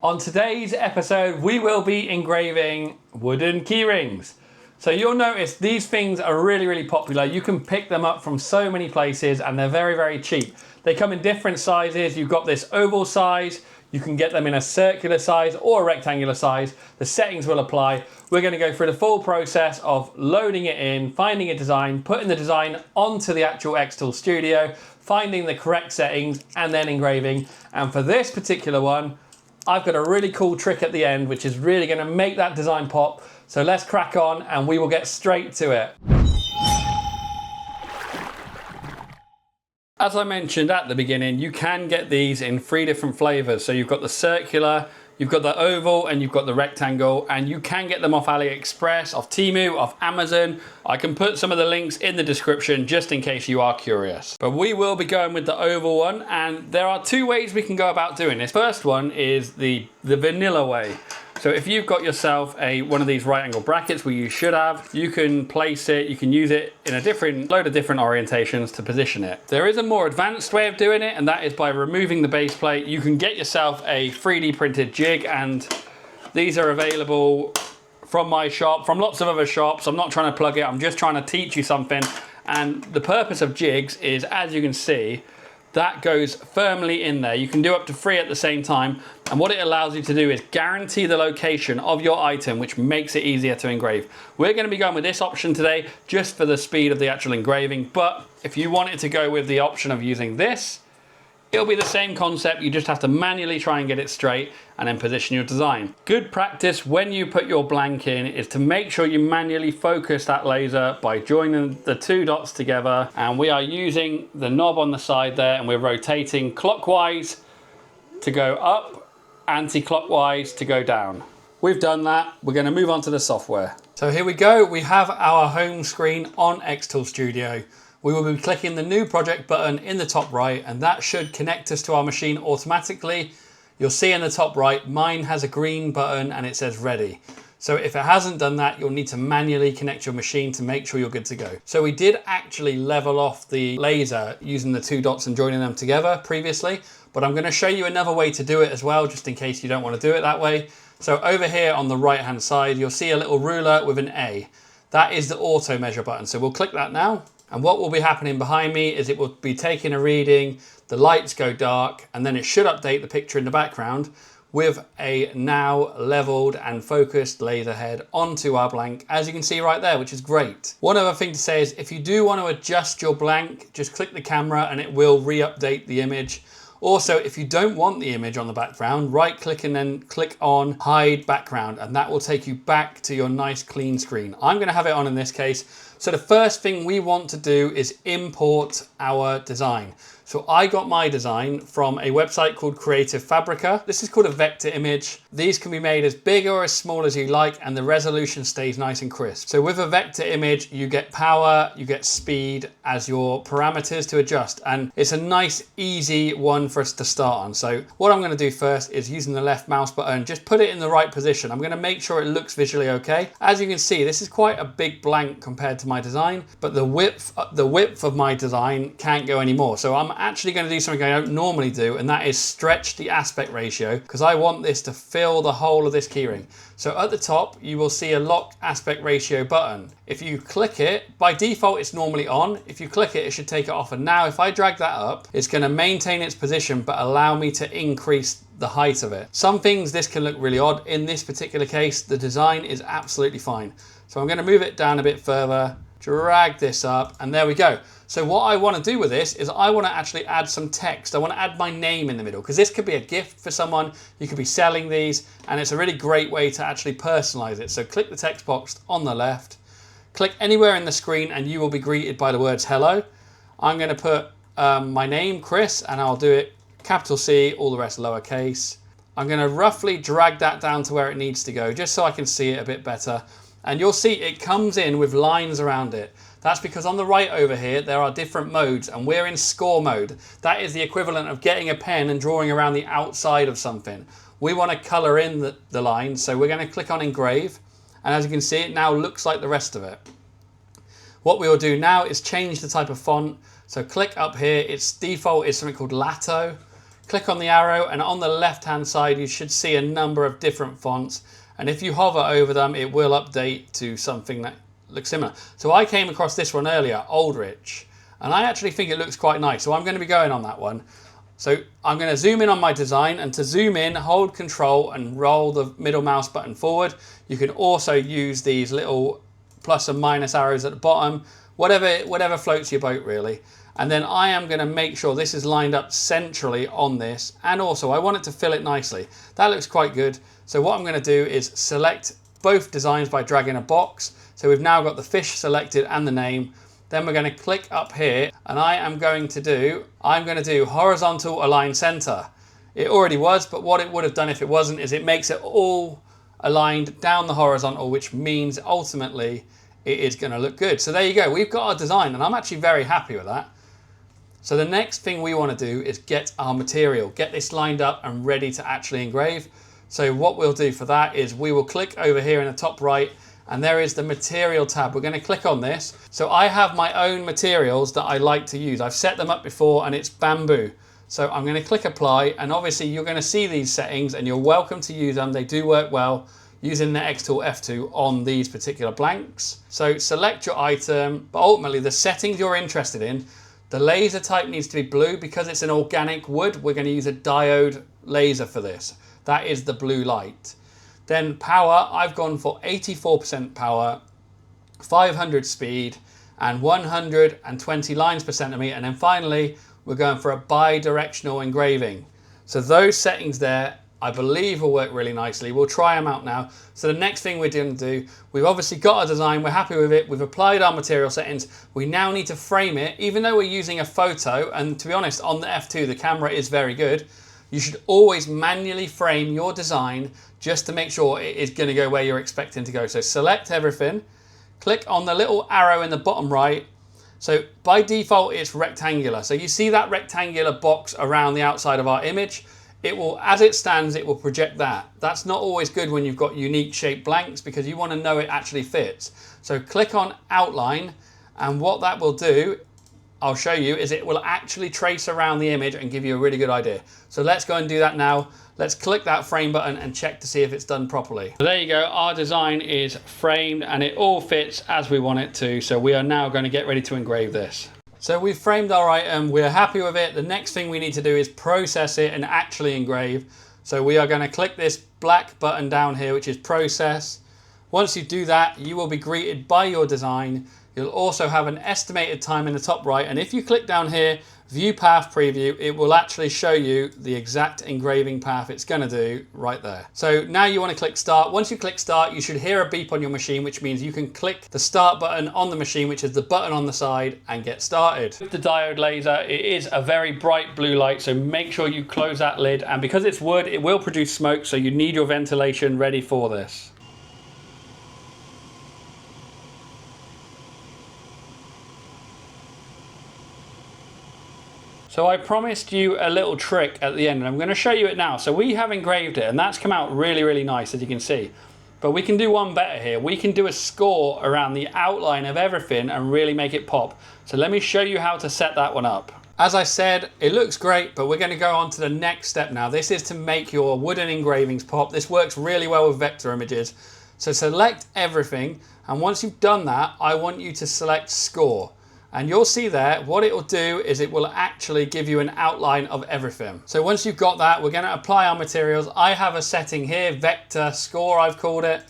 On today's episode, we will be engraving wooden key rings. So you'll notice these things are really popular. You can pick them up from so many places and they're very cheap. They come in different sizes. You've got this oval size. You can get them in a circular size or a rectangular size. The settings will apply. We're going to go through the full process of loading it in, finding a design, putting the design onto the actual xTool studio, finding the correct settings and then engraving. And for this particular one, I've got a really cool trick at the end, which is really going to make that design pop. So let's crack on and we will get straight to it. As I mentioned at the beginning, you can get these in 3 different flavors. So you've got the circular, you've got the oval, and you've got the rectangle, and you can get them off AliExpress, off Temu, off Amazon. I can put some of the links in the description just in case you are curious. But we will be going with the oval one, and there are 2 ways we can go about doing this. First one is the vanilla way. So if you've got yourself one of these right angle brackets, where you should have, you can place it, you can use it in a load of different orientations to position it. There is a more advanced way of doing it, and that is by removing the base plate. You can get yourself a 3D printed jig, and these are available from my shop, from lots of other shops. I'm not trying to plug it, I'm just trying to teach you something. And the purpose of jigs is, as you can see, that goes firmly in there. You can do up to 3 at the same time. And what it allows you to do is guarantee the location of your item, which makes it easier to engrave. We're going to be going with this option today just for the speed of the actual engraving. But if you wanted to go with the option of using this, it'll be the same concept. You just have to manually try and get it straight and then position your design. Good practice when you put your blank in is to make sure you manually focus that laser by joining the 2 dots together. And we are using the knob on the side there, and we're rotating clockwise to go up, anti-clockwise to go down. We've done that. We're going to move on to the software. So here we go. We have our home screen on xTool Studio. We will be clicking the new project button in the top right, and that should connect us to our machine automatically. You'll see in the top right, mine has a green button and it says ready. So if it hasn't done that, you'll need to manually connect your machine to make sure you're good to go. So we did actually level off the laser using the 2 dots and joining them together previously, but I'm going to show you another way to do it as well, just in case you don't want to do it that way. So over here on the right hand side, you'll see a little ruler with an A. That is the auto measure button. So we'll click that now. And what will be happening behind me is it will be taking a reading, the lights go dark, and then it should update the picture in the background with a now leveled and focused laser head onto our blank, as you can see right there, which is great. One other thing to say is if you do want to adjust your blank, just click the camera and it will re-update the image. Also, if you don't want the image on the background, right click and then click on hide background, and that will take you back to your nice clean screen. I'm going to have it on in this case. So the first thing we want to do is import our design. So I got my design from a website called Creative Fabrica. This is called a vector image. These can be made as big or as small as you like, and the resolution stays nice and crisp. So with a vector image, you get power, you get speed as your parameters to adjust. And it's a nice, easy one for us to start on. So what I'm going to do first is using the left mouse button, just put it in the right position. I'm going to make sure it looks visually okay. As you can see, this is quite a big blank compared to my design, but the width of my design can't go anymore. So I'm actually going to do something I don't normally do, and that is stretch the aspect ratio, because I want this to fill the whole of this keyring. So at the top, you will see a lock aspect ratio button. If you click it, by default, it's normally on. If you click it, it should take it off. And now if I drag that up, it's going to maintain its position, but allow me to increase the height of it. Some things this can look really odd. In this particular case, the design is absolutely fine. So I'm going to move it down a bit further, drag this up, and there we go. So what I want to do with this is I want to actually add some text. I want to add my name in the middle, because this could be a gift for someone. You could be selling these, and it's a really great way to actually personalize it. So click the text box on the left, click anywhere in the screen, and you will be greeted by the words hello. I'm going to put my name, Chris, and I'll do it capital C, all the rest lowercase. I'm going to roughly drag that down to where it needs to go, just so I can see it a bit better. And you'll see it comes in with lines around it. That's because on the right over here, there are different modes, and we're in score mode. That is the equivalent of getting a pen and drawing around the outside of something. We want to color in the lines, so we're going to click on engrave. And as you can see, it now looks like the rest of it. What we will do now is change the type of font. So click up here, its default is something called Lato. click on the arrow, and on the left hand side you should see a number of different fonts, and if you hover over them it will update to something that looks similar. So I came across this one earlier, Aldrich, and I actually think it looks quite nice, so I'm going to be going on that one. So I'm going to zoom in on my design, and to zoom in, hold Control and roll the middle mouse button forward. You can also use these little plus and minus arrows at the bottom, whatever floats your boat really. And then I am going to make sure this is lined up centrally on this, and also I want it to fill it nicely. That looks quite good. So what I'm going to do is select both designs by dragging a box. So we've now got the fish selected and the name. Then we're going to click up here, and I'm going to do horizontal align center. It already was, but what it would have done if it wasn't is it makes it all aligned down the horizontal, which means ultimately it is going to look good. So there you go, we've got our design, and I'm actually very happy with that. So the next thing we want to do is get our material, get this lined up and ready to actually engrave. So what we'll do for that is we will click over here in the top right, and there is the material tab. We're going to click on this. So I have my own materials that I like to use. I've set them up before, and it's bamboo. So I'm going to click apply, and obviously you're going to see these settings and you're welcome to use them. They do work well using the xTool F2 on these particular blanks. So select your item, but ultimately the settings you're interested in, the laser type needs to be blue because it's an organic wood. We're going to use a diode laser for this. That is the blue light. Then power, I've gone for 84% power, 500 speed, and 120 lines per centimeter. And then finally, we're going for a bi-directional engraving. So those settings there, I believe will work really nicely. We'll try them out now. So the next thing we're going to do, we've obviously got our design, we're happy with it, we've applied our material settings. We now need to frame it, even though we're using a photo, and to be honest, on the F2, the camera is very good. You should always manually frame your design just to make sure it is going to go where you're expecting to go. So select everything, click on the little arrow in the bottom right. So by default, it's rectangular. So you see that rectangular box around the outside of our image. It will, as it stands, it will project that. That's not always good when you've got unique shaped blanks because you want to know it actually fits. So click on outline, and what that will do, I'll show you, is it will actually trace around the image and give you a really good idea. So let's go and do that now. Let's click that frame button and check to see if it's done properly. So there you go, our design is framed and it all fits as we want it to. So we are now going to get ready to engrave this. So we've framed our item, we're happy with it. The next thing we need to do is process it and actually engrave. So we are going to click this black button down here, which is process. Once you do that, you will be greeted by your design. You'll also have an estimated time in the top right, and if you click down here, view path preview, it will actually show you the exact engraving path it's going to do right there. So now you want to click start. Once you click start, you should hear a beep on your machine, which means you can click the start button on the machine, which is the button on the side, and get started. With the diode laser, it is a very bright blue light, so make sure you close that lid, and because it's wood, it will produce smoke, so you need your ventilation ready for this. So I promised you a little trick at the end, and I'm going to show you it now. So we have engraved it, and that's come out really, really nice, as you can see. But we can do one better here. We can do a score around the outline of everything and really make it pop. So let me show you how to set that one up. As I said, it looks great, but we're going to go on to the next step now. This is to make your wooden engravings pop. This works really well with vector images. So select everything, and once you've done that, I want you to select score. And you'll see there, what it will do is it will actually give you an outline of everything. So once you've got that, we're going to apply our materials. I have a setting here, vector score I've called it,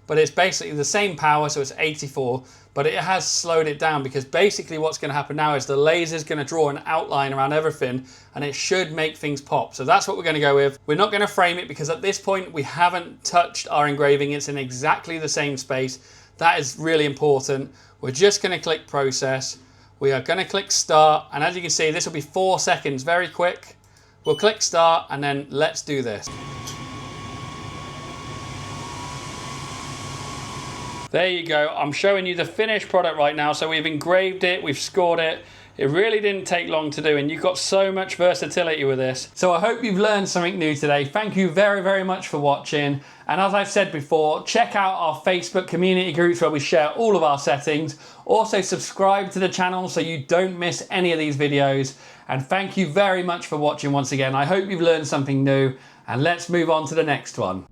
but it's basically the same power, so it's 84, but it has slowed it down because basically what's going to happen now is the laser is going to draw an outline around everything and it should make things pop. So that's what we're going to go with. We're not going to frame it because at this point we haven't touched our engraving. It's in exactly the same space. That is really important. We're just going to click process. We are going to click start, and as you can see, this will be 4 seconds, very quick. We'll click start, and then let's do this. There you go. I'm showing you the finished product right now. So we've engraved it, we've scored it. It really didn't take long to do, and you've got so much versatility with this. So I hope you've learned something new today. Thank you very, very much for watching. And as I've said before, check out our Facebook community groups where we share all of our settings. Also subscribe to the channel so you don't miss any of these videos. And thank you very much for watching once again. I hope you've learned something new, and let's move on to the next one.